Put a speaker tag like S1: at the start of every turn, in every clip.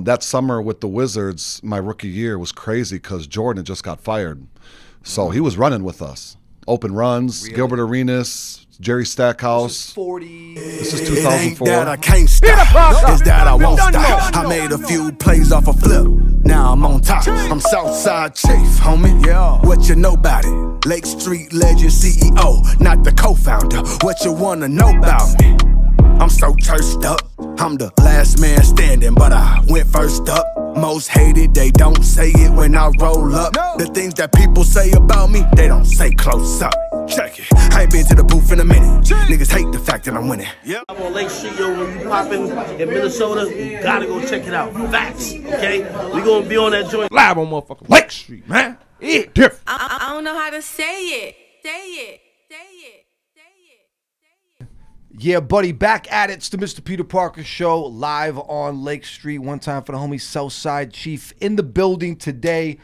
S1: That summer with the Wizards, my rookie year was crazy because Jordan had just got fired. So he was running with us. Open runs, really? Gilbert Arenas, Jerry Stackhouse. This is 2004.
S2: It ain't that I can't stop, it's that I won't stop. I made a few plays off a flip, now I'm on top. I'm Southside Chief, homie. Yeah. What you know about it? Lake Street legend CEO, not the co-founder. What you wanna know about me? I'm so churched up. I'm the last man standing, but I went first up. Most hated, they don't say it when I roll up. The things that people say about me, they don't say close up. Check it. I ain't been to the booth in a minute. Niggas hate the fact that I'm winning. Yep.
S3: I'm on Lake Street, yo. When you poppin' in Minnesota, you gotta go check it out. Facts, okay? We gonna be on that joint
S4: live on motherfucking Lake Street, man. Yeah, different.
S5: I don't know how to say it. Say it. Say it.
S4: Yeah, buddy, back at it. It's the Mr. Peter Parker Show, live on Lake Street. One time for the homie Southside Chief in the building today.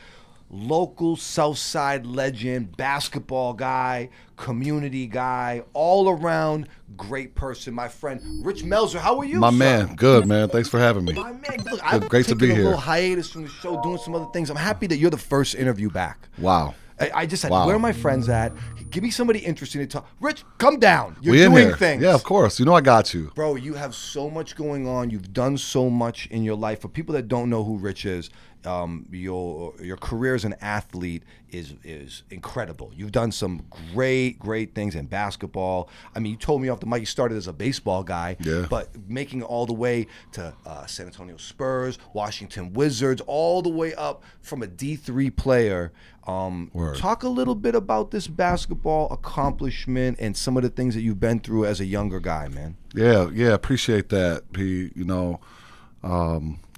S4: Local Southside legend, basketball guy, community guy, all around great person. My friend Rich Melzer, how are you?
S1: My man, good man. Thanks for having me.
S4: My man, look, I've
S1: great to be
S4: taken a
S1: here.
S4: little hiatus from the show, doing some other things. I'm happy that you're the first interview back.
S1: Wow.
S4: I just said,
S1: wow.
S4: Where are my friends at? Give me somebody interesting to talk. Rich, come down. You're
S1: we in
S4: doing
S1: here.
S4: things.
S1: Yeah, of course. You know I got you.
S4: Bro, you have so much going on. You've done so much in your life. For people that don't know who Rich is, your career as an athlete is incredible. You've done some great things in basketball. I mean, you told me off the mic you started as a baseball guy,
S1: yeah.
S4: But making it all the way to San Antonio Spurs, Washington Wizards, all the way up from a D3 player. Talk a little bit about this basketball accomplishment and some of the things that you've been through as a younger guy, man.
S1: Yeah, appreciate that, P. You know,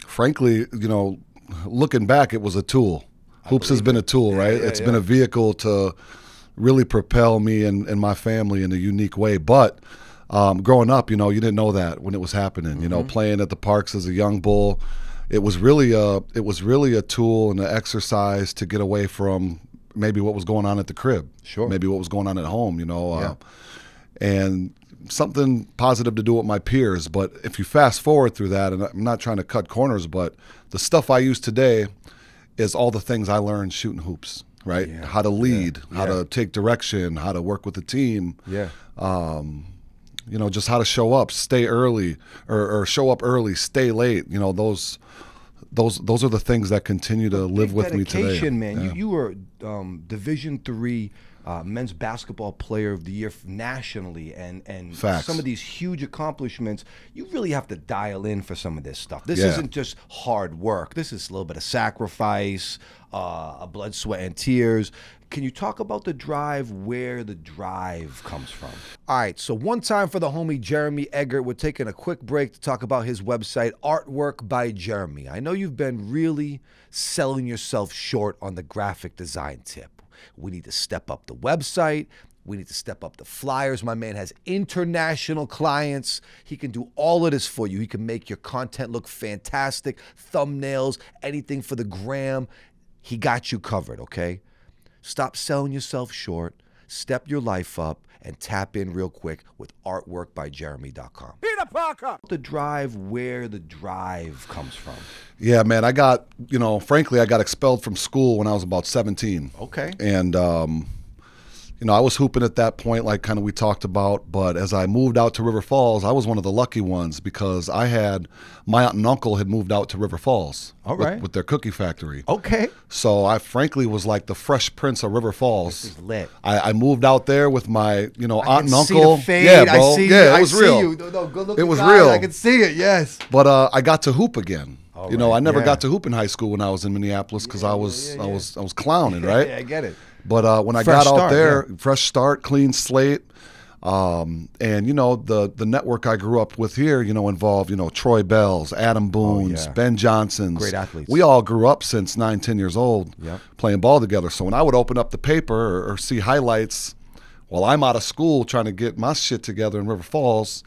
S1: frankly, you know, looking back, it was a tool. Hoops has been a tool, right? It's been a vehicle to really propel me and my family in a unique way. But growing up, you know, you didn't know that when it was happening. You know, playing at the parks as a young bull, it was really a tool and an exercise to get away from maybe what was going on at the crib, maybe what was going on at home. You know, and something positive to do with my peers. But if you fast forward through that, and I'm not trying to cut corners, but the stuff I use today is all the things I learned shooting hoops, right? Yeah. How to lead, how to take direction, how to work with the team. Yeah. You know, just how to show up, stay early, or show up early, stay late. You know, those are the things that continue to live with me today.
S4: Dedication, man. Yeah. You were Division III men's basketball player of the year nationally, and some of these huge accomplishments, you really have to dial in for some of this stuff. This isn't just hard work. This is a little bit of sacrifice, a blood, sweat, and tears. Can you talk about the drive, where the drive comes from? All right, so one time for the homie Jeremy Eggert. We're taking a quick break to talk about his website, Artwork by Jeremy. I know you've been really selling yourself short on the graphic design tip. We need to step up the website. We need to step up the flyers. My man has international clients. He can do all of this for you. He can make your content look fantastic, thumbnails, anything for the gram. He got you covered, okay? Stop selling yourself short, step your life up, and tap in real quick with artworkbyjeremy.com.
S2: Peter Parker!
S4: The drive, where the drive comes from.
S1: Yeah, man, I got, you know, frankly, I got expelled from school when I was about 17.
S4: Okay.
S1: And, you know, I was hooping at that point, like kind of we talked about, but as I moved out to River Falls, I was one of the lucky ones because my aunt and uncle had moved out to River Falls with their cookie factory.
S4: Okay.
S1: So I frankly was like the Fresh Prince of River Falls.
S4: This is lit.
S1: I moved out there with my, you know, aunt and
S4: I can
S1: uncle.
S4: See the fade.
S1: Yeah, bro.
S4: I see
S1: yeah,
S4: you.
S1: it was
S4: I
S1: real.
S4: See you. No, good looking
S1: it was
S4: guy.
S1: real.
S4: I can see it, yes.
S1: But I got to hoop again. You know, I never
S4: yeah.
S1: got to hoop in high school when I was in Minneapolis because I was clowning, right?
S4: Yeah, I get it.
S1: But when I got out there, fresh start, clean slate, and you know the network I grew up with here, you know, involved Troy Bells, Adam Boone's, Ben Johnson's,
S4: great athletes.
S1: We all grew up since 9, 10 years old, playing ball together. So when I would open up the paper or see highlights while I'm out of school trying to get my shit together in River Falls,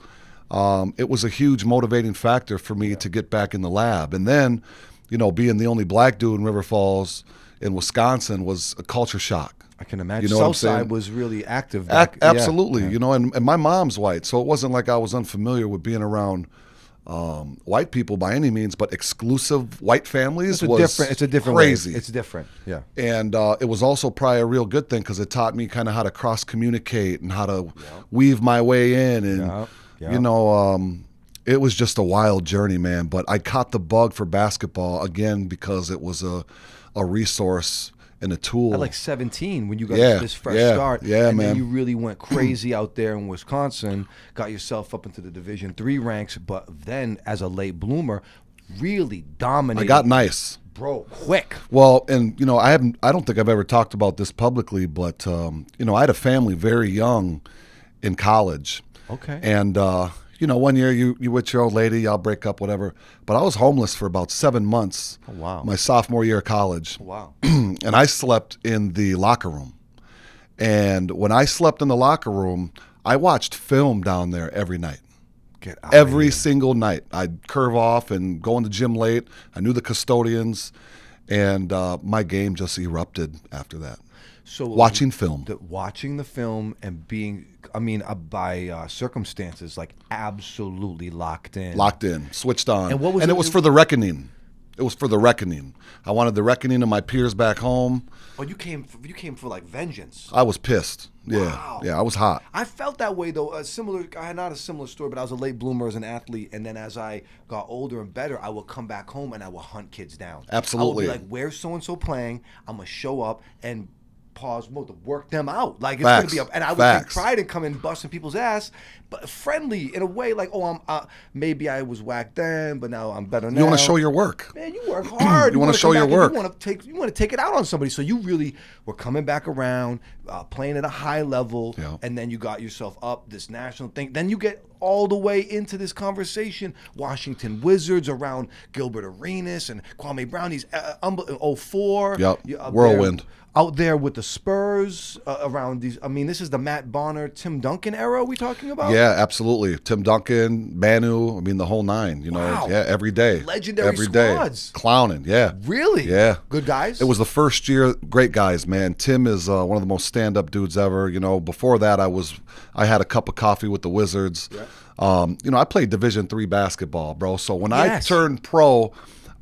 S1: it was a huge motivating factor for me to get back in the lab. And then, you know, being the only black dude in River Falls in Wisconsin was a culture shock.
S4: I can imagine.
S1: You know
S4: Southside was really active.
S1: Absolutely. Yeah. You know, and my mom's white, so it wasn't like I was unfamiliar with being around white people by any means, but exclusive white families
S4: it's a different
S1: crazy.
S4: It's different, yeah.
S1: And it was also probably a real good thing because it taught me kind of how to cross communicate and how to weave my way in, and you know, it was just a wild journey, man. But I caught the bug for basketball again because it was a resource and a tool.
S4: At like 17 when you got this fresh start.
S1: Yeah,
S4: and
S1: man.
S4: then you really went crazy out there in Wisconsin, got yourself up into the Division III ranks, but then as a late bloomer, really dominated.
S1: I got nice.
S4: Bro, quick.
S1: Well, and you know, I don't think I've ever talked about this publicly, but you know, I had a family very young in college.
S4: Okay.
S1: And you know, one year you with your old lady, y'all break up, whatever. But I was homeless for about 7 months.
S4: Oh, wow.
S1: My sophomore year of college.
S4: Oh, wow.
S1: And I slept in the locker room. And when I slept in the locker room, I watched film down there every night.
S4: Get out
S1: Every single night. I'd curve off and go in the gym late. I knew the custodians. And my game just erupted after that.
S4: So
S1: watching film.
S4: Watching the film and being, I mean, by circumstances, like absolutely locked in.
S1: Locked in, switched on.
S4: And what was
S1: it was for the reckoning. It was for the reckoning. I wanted the reckoning of my peers back home.
S4: Oh, you came for like vengeance.
S1: I was pissed. Yeah,
S4: Wow.
S1: yeah, I was hot.
S4: I felt that way though. I had not a similar story, but I was a late bloomer as an athlete, and then as I got older and better, I would come back home and I would hunt kids down.
S1: Absolutely.
S4: I would be like, "Where's so and so playing? I'm gonna show up and." Pause mode to work them out. Like it's
S1: Facts.
S4: gonna be and I would take pride in coming and busting people's ass, but friendly in a way. Like, oh, I'm maybe I was whacked then, but now I'm better now.
S1: You want to show your work,
S4: man. You work hard.
S1: You want to show your work.
S4: You want to take it out on somebody. So you really were coming back around, playing at a high level, and then you got yourself up this national thing. Then you get all the way into this conversation. Washington Wizards around Gilbert Arenas and Kwame Brown. These 04.
S1: Yep. Whirlwind.
S4: Out there with the Spurs around these. I mean, this is the Matt Bonner, Tim Duncan era we talking about?
S1: Yeah, absolutely. Tim Duncan, Manu, I mean, the whole nine, you know.
S4: Wow.
S1: Yeah, every day.
S4: Legendary
S1: every day.
S4: squads.
S1: Clowning, yeah.
S4: Really?
S1: Yeah.
S4: Good guys?
S1: It was the first year. Great guys, man. Tim is one of the most stand-up dudes ever. You know, before that, I had a cup of coffee with the Wizards. Yeah. You know, I played Division III basketball, bro. So when I turned pro,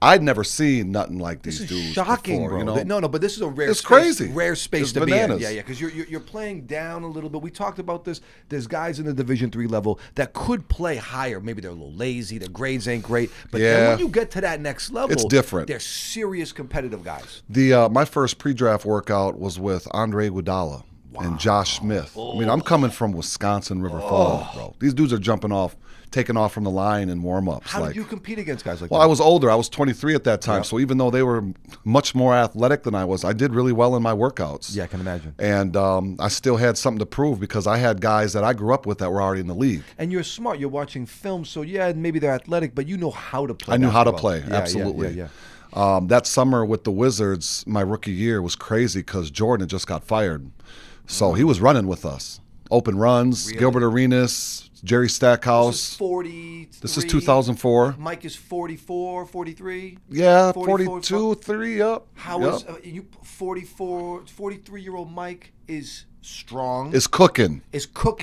S1: I'd never seen nothing like these dudes.
S4: This is shocking,
S1: before,
S4: bro.
S1: You know?
S4: No, but this is a rare.
S1: It's
S4: space,
S1: crazy.
S4: Rare space
S1: it's
S4: to
S1: bananas.
S4: be in. Yeah, because you're playing down a little bit. We talked about this. There's guys in the Division III level that could play higher. Maybe they're a little lazy. Their grades ain't great. But then when you get to that next level,
S1: it's different.
S4: They're serious competitive guys.
S1: My first pre-draft workout was with Andre Iguodala and Josh Smith. I mean, I'm coming from Wisconsin, River Falls, bro. These dudes are taking off from the line in warm-ups.
S4: How did you compete against guys like that?
S1: Well, I was older. I was 23 at that time. So even though they were much more athletic than I was, I did really well in my workouts.
S4: Yeah, I can imagine.
S1: And I still had something to prove because I had guys that I grew up with that were already in the league.
S4: And you're smart. You're watching film, so yeah, maybe they're athletic, but you know how to play.
S1: I knew
S4: basketball.
S1: how to play, absolutely.
S4: Yeah.
S1: That summer with the Wizards, my rookie year, was crazy because Jordan had just got fired. So he was running with us. Open runs, Gilbert Arenas, Jerry Stackhouse. This is 2004.
S4: Mike is 44, 43.
S1: Yeah, 42, 3 up.
S4: How is you 43-year-old Mike is strong.
S1: Is cooking.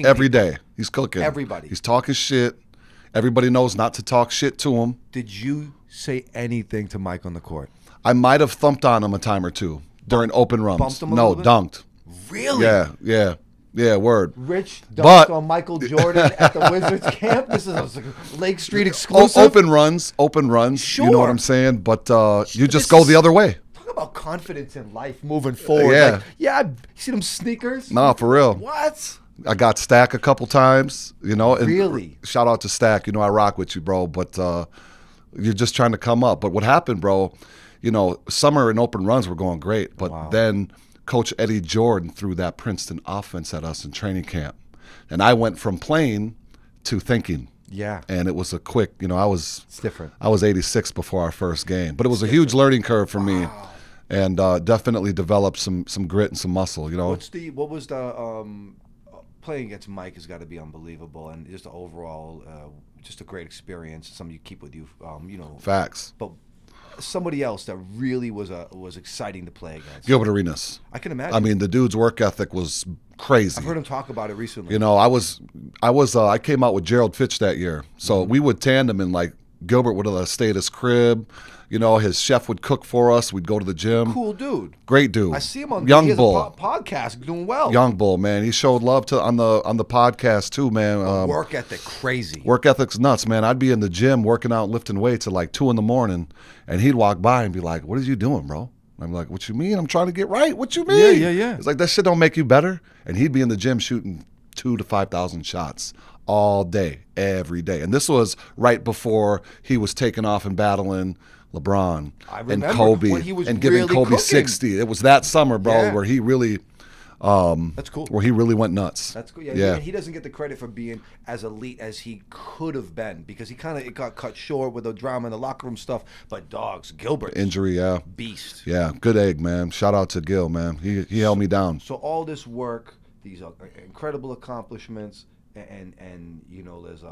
S1: Every day. He's cooking.
S4: Everybody.
S1: He's talking shit. Everybody knows not to talk shit to him.
S4: Did you say anything to Mike on the court?
S1: I might have thumped on him a time or two during open runs.
S4: Bumped him a
S1: no,
S4: little bit?
S1: dunked.
S4: Really?
S1: Yeah, word.
S4: Rich dunked on Michael Jordan at the Wizards camp. This is a Lake Street exclusive.
S1: Open runs.
S4: Sure.
S1: You know what I'm saying? But you just go the other way.
S4: Talk about confidence in life moving forward.
S1: Yeah.
S4: You see them sneakers?
S1: Nah, for real.
S4: What?
S1: I got Stack a couple times, you know. And
S4: really?
S1: Shout out to Stack. You know I rock with you, bro. But you're just trying to come up. But what happened, bro, you know, summer and open runs were going great. But then Coach Eddie Jordan threw that Princeton offense at us in training camp. And I went from playing to thinking.
S4: Yeah.
S1: And it was a quick, you know,
S4: it's different.
S1: I was 86 before our first game. But it was a huge learning curve for me. And definitely developed some grit and some muscle, you know.
S4: What was the playing against Mike has got to be unbelievable, and just the overall just a great experience, something you keep with you, you know.
S1: Facts.
S4: But somebody else that really was exciting to play against?
S1: Gilbert Arenas.
S4: I can imagine.
S1: I mean, the dude's work ethic was crazy.
S4: I've heard him talk about it recently.
S1: You know, I came out with Gerald Fitch that year, so we would tandem, and like Gilbert would stay at his crib. You know, his chef would cook for us. We'd go to the gym.
S4: Cool dude.
S1: Great dude.
S4: I see him on
S1: Young
S4: he has
S1: Bull
S4: a podcast, doing well.
S1: Young Bull, man. He showed love on the podcast too, man.
S4: Work ethic, crazy.
S1: Work ethic's nuts, man. I'd be in the gym working out, lifting weights at like 2 in the morning, and he'd walk by and be like, "What are you doing, bro?" I'm like, "What you mean? I'm trying to get right. What you mean?"
S4: Yeah.
S1: It's like, that shit don't make you better. And he'd be in the gym shooting 2,000 to 5,000 shots all day, every day. And this was right before he was taking off and battling LeBron and Kobe and giving
S4: really
S1: Kobe
S4: cooking.
S1: 60. It was that summer, bro, where he really
S4: that's cool.
S1: where he really went nuts.
S4: That's cool. Yeah. He doesn't get the credit for being as elite as he could have been, because he it got cut short with the drama and the locker room stuff. But dogs, Gilbert,
S1: injury,
S4: beast.
S1: Yeah, good egg, man. Shout out to Gil, man. He held me down.
S4: So all this work, these incredible accomplishments, and you know, there's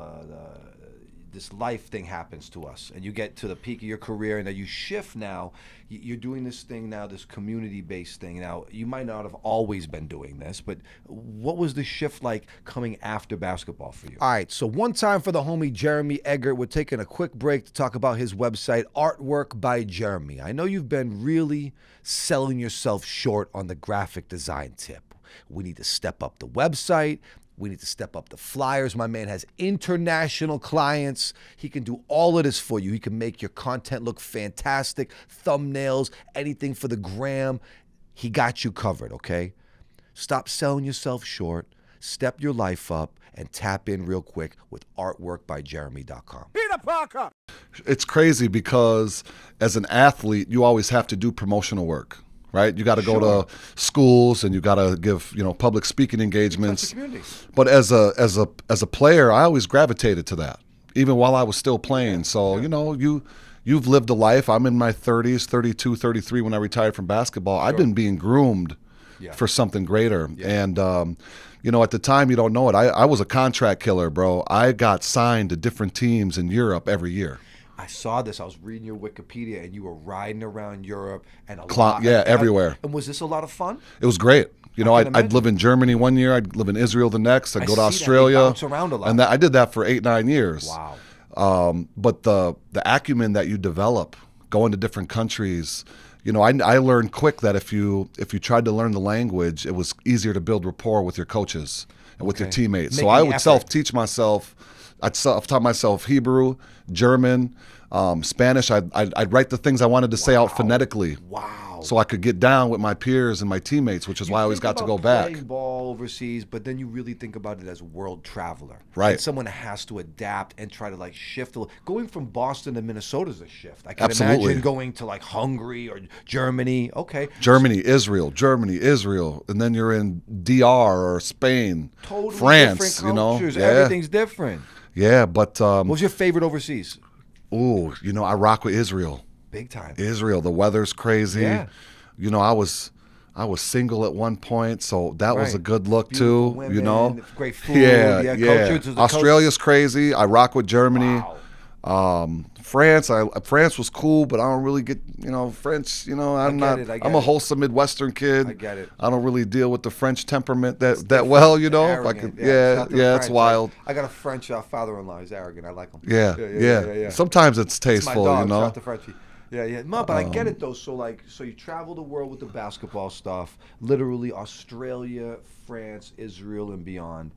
S4: this life thing happens to us, and you get to the peak of your career, and then you shift now. You're doing this thing now, this community-based thing. Now, you might not have always been doing this, but what was the shift like coming after basketball for you? All right, so one time for the homie Jeremy Eggert. We're taking a quick break to talk about his website, Artwork by Jeremy. I know you've been really selling yourself short on the graphic design tip. We need to step up the website. We need to step up the flyers. My man has international clients. He can do all of this for you. He can make your content look fantastic, thumbnails, anything for the gram. He got you covered, okay? Stop selling yourself short. Step your life up and tap in real quick with artworkbyjeremy.com.
S2: Peter Parker!
S1: It's crazy because as an athlete, you always have to do promotional work. Right, you got to go to schools and you got to give public speaking engagements. But as a player, I always gravitated to that, even while I was still playing. So you've lived a life. I'm in my 30s, 32, 33 when I retired from basketball. I've been being groomed for something greater. And at the time, you don't know it. I was a contract killer, bro. I got signed to different teams in Europe every year.
S4: I saw this. I was reading your Wikipedia, and you were riding around Europe and
S1: everywhere.
S4: And was this a lot of fun?
S1: It was great. I'd live in Germany one year. I'd live in Israel the next. I'd go to Australia.
S4: Bounce around a lot.
S1: And I did that for 8-9 years.
S4: Wow.
S1: But the acumen that you develop going to different countries, I learned quick that if you tried to learn the language, it was easier to build rapport with your coaches and with your teammates. So I would self-teach myself. I'd self-taught myself Hebrew, German, Spanish. I'd write the things I wanted to say out phonetically.
S4: Wow.
S1: So I could get down with my peers and my teammates, which is why I always got to go back.
S4: Playing ball overseas, but then you really think about it as a world traveler.
S1: Right.
S4: And someone has to adapt and try to shift. Going from Boston to Minnesota is a shift. I can imagine going to Hungary or Germany. Okay.
S1: Germany, Israel, and then you're in DR or Spain,
S4: totally
S1: France.
S4: Different cultures. Everything's different.
S1: Yeah, but
S4: what was your favorite overseas?
S1: Ooh, I rock with Israel.
S4: Big time.
S1: Israel, the weather's crazy.
S4: Yeah.
S1: I was single at one point, so that was a good look
S4: Beautiful
S1: too.
S4: Women, great food.
S1: Yeah.
S4: Culture,
S1: Australia's crazy. I rock with Germany.
S4: Wow.
S1: France was cool, but I don't really get French. I'm a wholesome Midwestern kid.
S4: I get it.
S1: I don't really deal with the French temperament that well.
S4: Arrogant.
S1: It's wild.
S4: I got a French father-in-law. He's arrogant. I like him.
S1: Yeah. Sometimes it's tasteful,
S4: my dog, shout out to Frenchie. Yeah. No, but I get it though. So you travel the world with the basketball stuff, literally Australia, France, Israel, and beyond.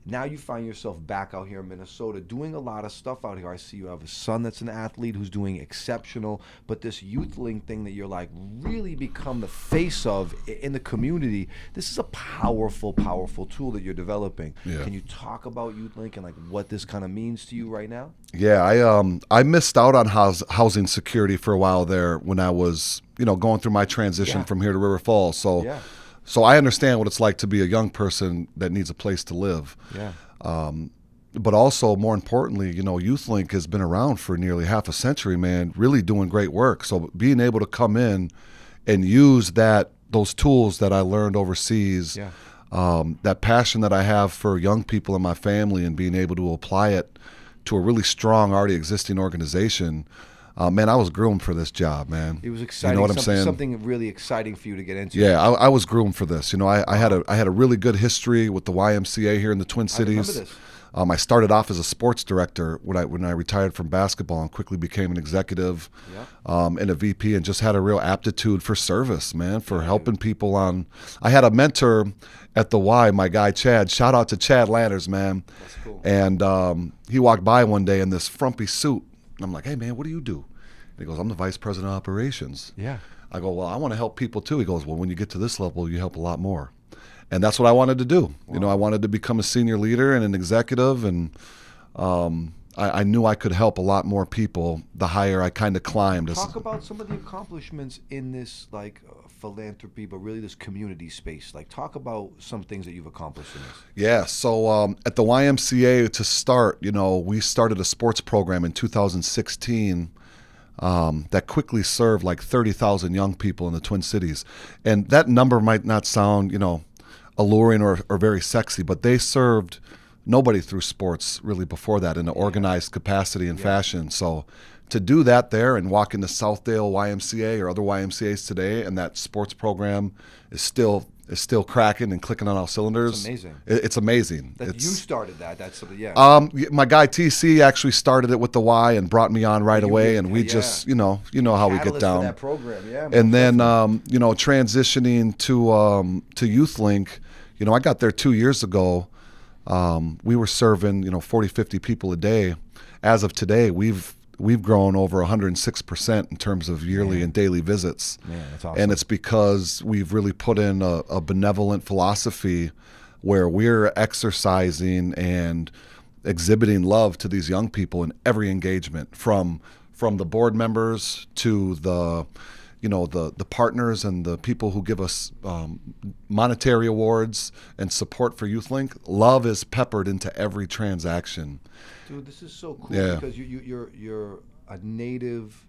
S4: Now you find yourself back out here in Minnesota doing a lot of stuff out here. I see you have a son that's an athlete who's doing exceptional, but this YouthLink thing that you're really become the face of in the community, this is a powerful, powerful tool that you're developing.
S1: Yeah.
S4: Can you talk about YouthLink and what this kind of means to you right now?
S1: Yeah, I missed out on housing security for a while there when I was, going through my transition from here to River Falls. So I understand what it's like to be a young person that needs a place to live.
S4: Yeah.
S1: But also, more importantly, YouthLink has been around for nearly half a century, man, really doing great work. So being able to come in and use those tools that I learned overseas, that passion that I have for young people in my family and being able to apply it to a really strong, already existing organization, man, I was groomed for this job, man.
S4: It was exciting.
S1: You know what I'm saying?
S4: Something really exciting for you to get into.
S1: Yeah, I was groomed for this. You know, I had a really good history with the YMCA here in the Twin Cities.
S4: I remember this.
S1: I started off as a sports director when I retired from basketball and quickly became an executive and a VP, and just had a real aptitude for service, man, for helping people on. I had a mentor at the Y, my guy Chad. Shout out to Chad Landers, man.
S4: That's cool.
S1: And he walked by one day in this frumpy suit. And I'm like, hey, man, what do you do? And he goes, I'm the vice president of operations.
S4: Yeah.
S1: I go, well, I want to help people too. He goes, well, when you get to this level, you help a lot more. And that's what I wanted to do. Wow. You know, I wanted to become a senior leader and an executive, and I knew I could help a lot more people the higher I kind of climbed.
S4: Talk about some of the accomplishments in this, like, philanthropy, but really this community space. Like, talk about some things that you've accomplished in this.
S1: Yeah, so at the YMCA, to start, you know, we started a sports program in 2016 that quickly served like 30,000 young people in the Twin Cities. And that number might not sound, you know, alluring or very sexy, but they served nobody through sports really before that in an organized capacity and fashion. So to do that there and walk into Southdale YMCA or other YMCAs today, and that sports program is still cracking and clicking on all cylinders.
S4: It's amazing.
S1: It's amazing.
S4: You started that. That's something. Yeah.
S1: My guy TC actually started it with the Y and brought me on right away, and we just, you know how we get down.
S4: For that program, yeah.
S1: And then you know, transitioning to YouthLink, you know, I got there 2 years ago. We were serving, you know, 40, 50 people a day. As of today, we've grown over 106% in terms of yearly and daily visits.
S4: Man, that's awesome.
S1: And it's because we've really put in a benevolent philosophy where we're exercising and exhibiting love to these young people in every engagement, from the board members to the, you know, the partners and the people who give us monetary awards and support for YouthLink. Love is peppered into every transaction.
S4: Dude, this is so cool because you're a native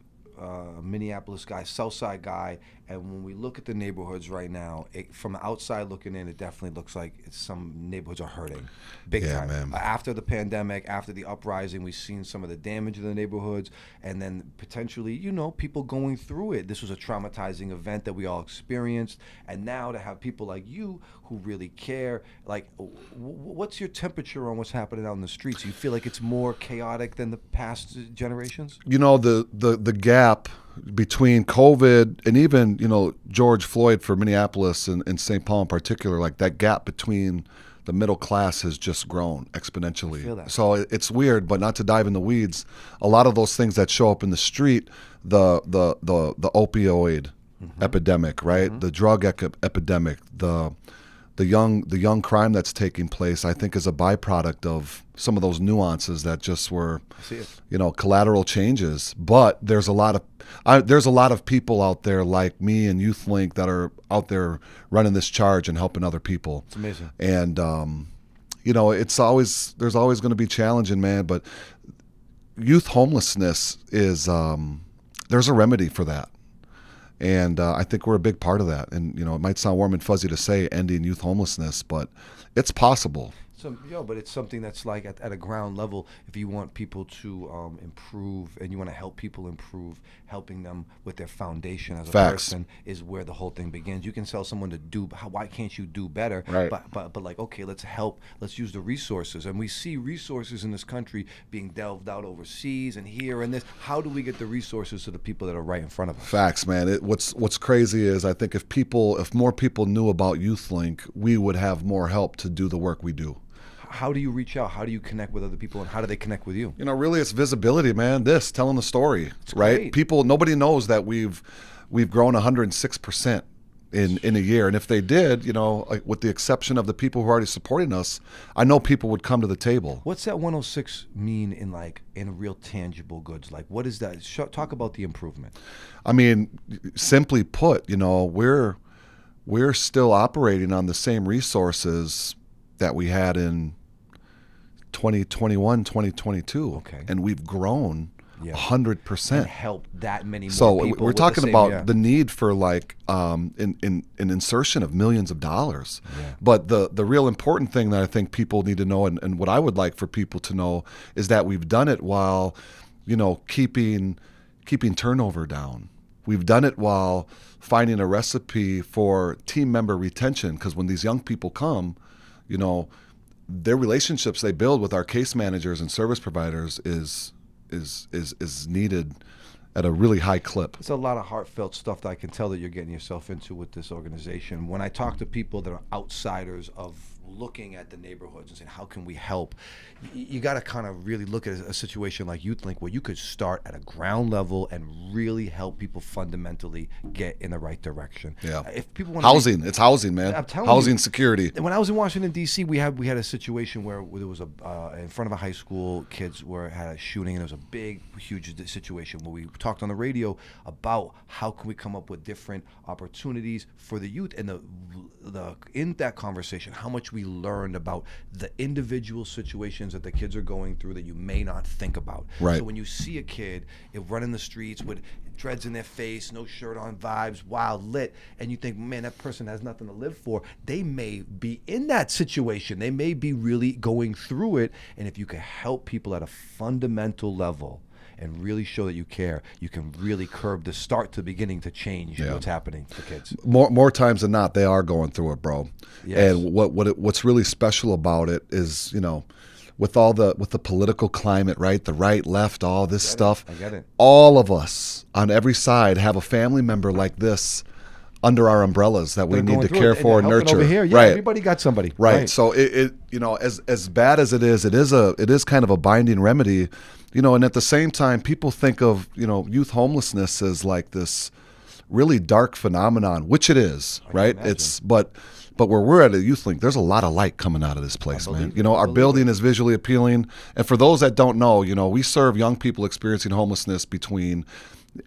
S4: Minneapolis guy, Southside guy, and when we look at the neighborhoods right now, from outside looking in, it definitely looks like some neighborhoods are hurting big time.
S1: Man.
S4: After the pandemic, after the uprising, we've seen some of the damage in the neighborhoods, and then potentially, you know, people going through it. This was a traumatizing event that we all experienced, and now to have people like you who really care, like, what's your temperature on what's happening out in the streets? You feel like it's more chaotic than the past generations?
S1: You know, the gap between COVID and even, you know, George Floyd for Minneapolis and St. Paul in particular, like that gap between the middle class has just grown exponentially.
S4: I feel that.
S1: So it's weird, but not to dive in the weeds, a lot of those things that show up in the street, the opioid epidemic, right? The drug epidemic, the young crime that's taking place, I think, is a byproduct of some of those nuances that just were, you know, collateral changes. But there's a lot of people out there like me and YouthLink that are out there running this charge and helping other people.
S4: It's amazing.
S1: And you know, there's always going to be challenging, man. But youth homelessness is there's a remedy for that. And I think we're a big part of that. And, you know, it might sound warm and fuzzy to say ending youth homelessness, but it's possible.
S4: But it's something that's like at a ground level. If you want people to improve and you want to help people improve, helping them with their foundation as a person is where the whole thing begins. You can tell someone to do, why can't you do better?
S1: Right.
S4: But like, okay, let's help. Let's use the resources. And we see resources in this country being delved out overseas and here and this. How do we get the resources to the people that are right in front of us?
S1: Facts, man. What's crazy is I think if more people knew about YouthLink, we would have more help to do the work we do.
S4: How do you reach out? How do you connect with other people, and how do they connect with you?
S1: You know, really, it's visibility, man. Telling the story, right?
S4: Great.
S1: Nobody knows that we've grown 106% in a year, and if they did, you know, like, with the exception of the people who are already supporting us, I know people would come to the table.
S4: What's that 106 mean in real tangible goods? Like, what is that? Talk about the improvement.
S1: I mean, simply put, you know, we're still operating on the same resources that we had in 2021, 2022. Okay. And we've grown 100%.
S4: And helped that many more
S1: so
S4: people.
S1: We're talking about the need for like an insertion of millions of dollars. Yeah. But the real important thing that I think people need to know, and what I would like for people to know, is that we've done it while, you know, keeping keeping turnover down. We've done it while finding a recipe for team member retention, because when these young people come, you know, their relationships they build with our case managers and service providers is needed at a really high clip.
S4: It's a lot of heartfelt stuff that I can tell that you're getting yourself into with this organization. When I talk to people that are outsiders of looking at the neighborhoods and saying, how can we help? You got to kind of really look at a situation like YouthLink, where you could start at a ground level and really help people fundamentally get in the right direction.
S1: Yeah.
S4: If people want
S1: housing, it's housing, man.
S4: I'm telling
S1: housing
S4: you,
S1: security.
S4: When I was in Washington D.C., we had a situation where there was in front of a high school, kids had a shooting, and there was a big, huge situation where we talked on the radio about how can we come up with different opportunities for the youth, and in that conversation, how much we learned about the individual situations that the kids are going through that you may not think about.
S1: Right.
S4: So when you see a kid running the streets with dreads in their face, no shirt on, vibes, wild, lit, and you think, man, that person has nothing to live for, they may be in that situation. They may be really going through it. And if you can help people at a fundamental level and really show that you care, you can really curb the start to beginning to change what's happening to kids.
S1: More times than not, they are going through it, bro.
S4: Yes.
S1: And what's really special about it is, you know, with the political climate, right? The right, left, all this stuff.
S4: I get it.
S1: All of us on every side have a family member like this under our umbrellas that we need to care for and nurture.
S4: Over here. Yeah,
S1: right.
S4: Everybody got somebody.
S1: Right. So it you know, as bad as it is kind of a binding remedy. You know, and at the same time, people think of, you know, youth homelessness as like this really dark phenomenon, which it is, right? It's but where we're at YouthLink, there's a lot of light coming out of this place, man. You know, our building is visually appealing, and for those that don't know, you know, we serve young people experiencing homelessness between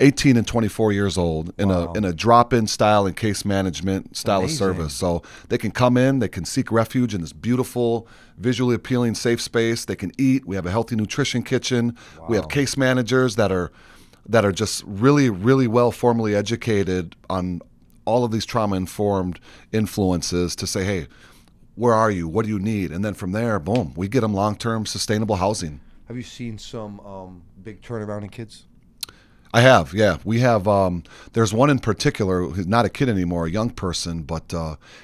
S1: 18 and 24 years old in a drop-in style and case management style of service. So they can come in, they can seek refuge in this beautiful, visually appealing, safe space. They can eat. We have a healthy nutrition kitchen. We have case managers that are just really, really well formally educated on all of these trauma-informed influences to say, hey, where are you? What do you need? And then from there, boom, we get them long-term sustainable housing.
S4: Have you seen some big turnaround in kids?
S1: I have, yeah. We have, there's one in particular who's not a kid anymore, a young person, but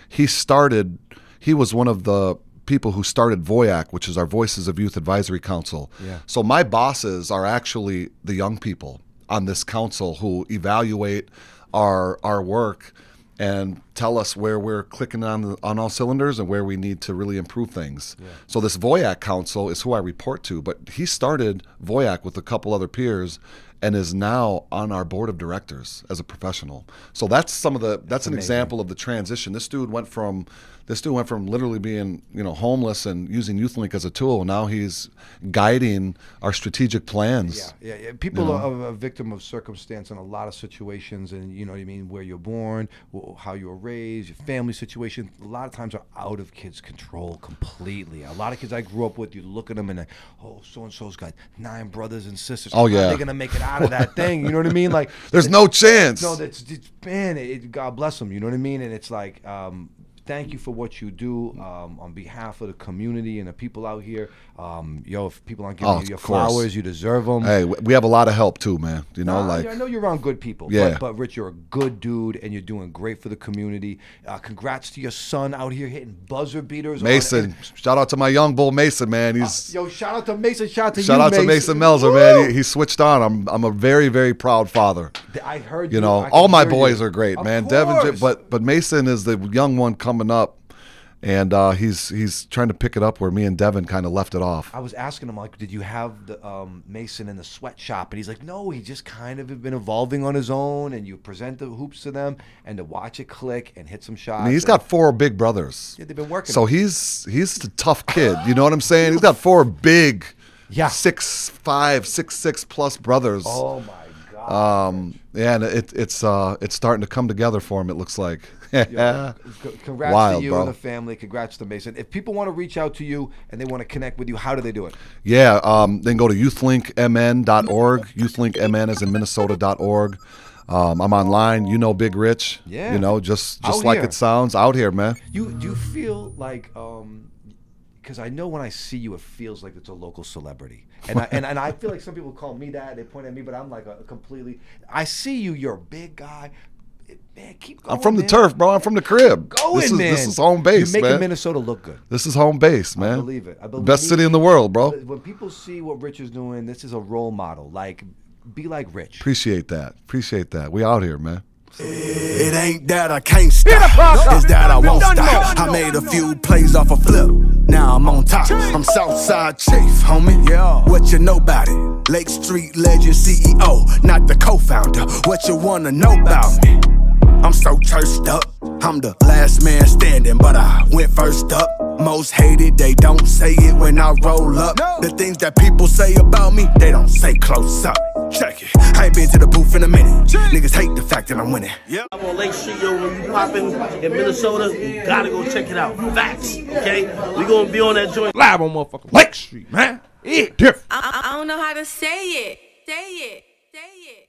S1: he was one of the people who started VOYAC, which is our Voices of Youth Advisory Council.
S4: Yeah.
S1: So my bosses are actually the young people on this council who evaluate our work and tell us where we're clicking on all cylinders and where we need to really improve things. Yeah. So this VOYAC council is who I report to, but he started VOYAC with a couple other peers and is now on our board of directors as a professional. So that's that's an example of the transition. This dude went from literally being, you know, homeless and using YouthLink as a tool. Now he's guiding our strategic plans.
S4: Yeah. People are a victim of circumstance in a lot of situations, and you know what I mean, where you're born, how you were raised, your family situation, a lot of times are out of kids' control completely. A lot of kids I grew up with, you look at them and oh, so-and-so's got 9 brothers and sisters.
S1: Oh, yeah.
S4: They're going to make it out of that thing, you know what I mean? Like,
S1: there's no chance.
S4: No, man, God bless them, you know what I mean? And it's like, thank you for what you do on behalf of the community and the people out here. If people aren't giving you your flowers, you deserve them.
S1: Hey, we have a lot of help too, man. You know,
S4: I know you're around good people.
S1: Yeah.
S4: But Rich, you're a good dude, and you're doing great for the community. Congrats to your son out here hitting buzzer beaters.
S1: Mason, shout out to my young bull Mason, man. He's
S4: shout out to Mason. Shout
S1: out to Mason Melzer, man. He switched on. I'm a very, very proud father.
S4: I heard
S1: you know, all my boys are great, man. Devin, but Mason is the young one coming up. And he's trying to pick it up where me and Devin kind of left it off.
S4: I was asking him, like, did you have the Mason in the sweatshop? And he's like, no, he just kind of been evolving on his own. And you present the hoops to them and to watch it click and hit some shots.
S1: I mean, he's got 4 big brothers.
S4: Yeah, they've been working.
S1: So he's the tough kid. You know what I'm saying? He's got 4 big, 6'5", 6'6" plus brothers.
S4: Oh my God.
S1: Yeah, and it's starting to come together for him. It looks like.
S4: Congrats
S1: Wild,
S4: to you
S1: bro.
S4: and the family. Congrats to Mason. If people want to reach out to you and they want to connect with you, how do they do it?
S1: Yeah, then go to youthlinkmn.org. Youthlinkmn is in Minnesota.org. I'm online. You know Big Rich.
S4: Yeah.
S1: You know, just
S4: Out
S1: like
S4: here.
S1: it sounds. Out here, man.
S4: Do you feel like because I know when I see you, it feels like it's a local celebrity, and I feel like some people call me that. They point at me, but I'm like a completely. I see you. You're a big guy. Man, keep going.
S1: I'm from the turf, bro. I'm from the crib.
S4: Man.
S1: This is home base,
S4: You're making
S1: man.
S4: Minnesota look good.
S1: This is home base, man.
S4: I believe it.
S1: Best city in the world, bro.
S4: When people see what Rich is doing, this is a role model. Like, be like Rich.
S1: Appreciate that. Appreciate that. We out here, man.
S2: It ain't that I can't stop, it's that I won't stop. I made a few plays off a flip, now I'm on top. I'm Southside Chief, homie, yeah. What you know about it? Lake Street legend CEO, not the co-founder. What you wanna know about me? I'm so churched up, I'm the last man standing, but I went first up. Most hated, they don't say it when I roll up. The things that people say about me, they don't say close up. Check it, I ain't been to the booth in a minute. Niggas hate the fact that I'm winning.
S3: I'm on Lake Street, yo. When you poppin' in Minnesota, you gotta go check it out. Facts, okay? We gonna be on that joint
S6: live on motherfucking Lake Street, man. It's different.
S5: I don't know how to say it. Say it. Say it.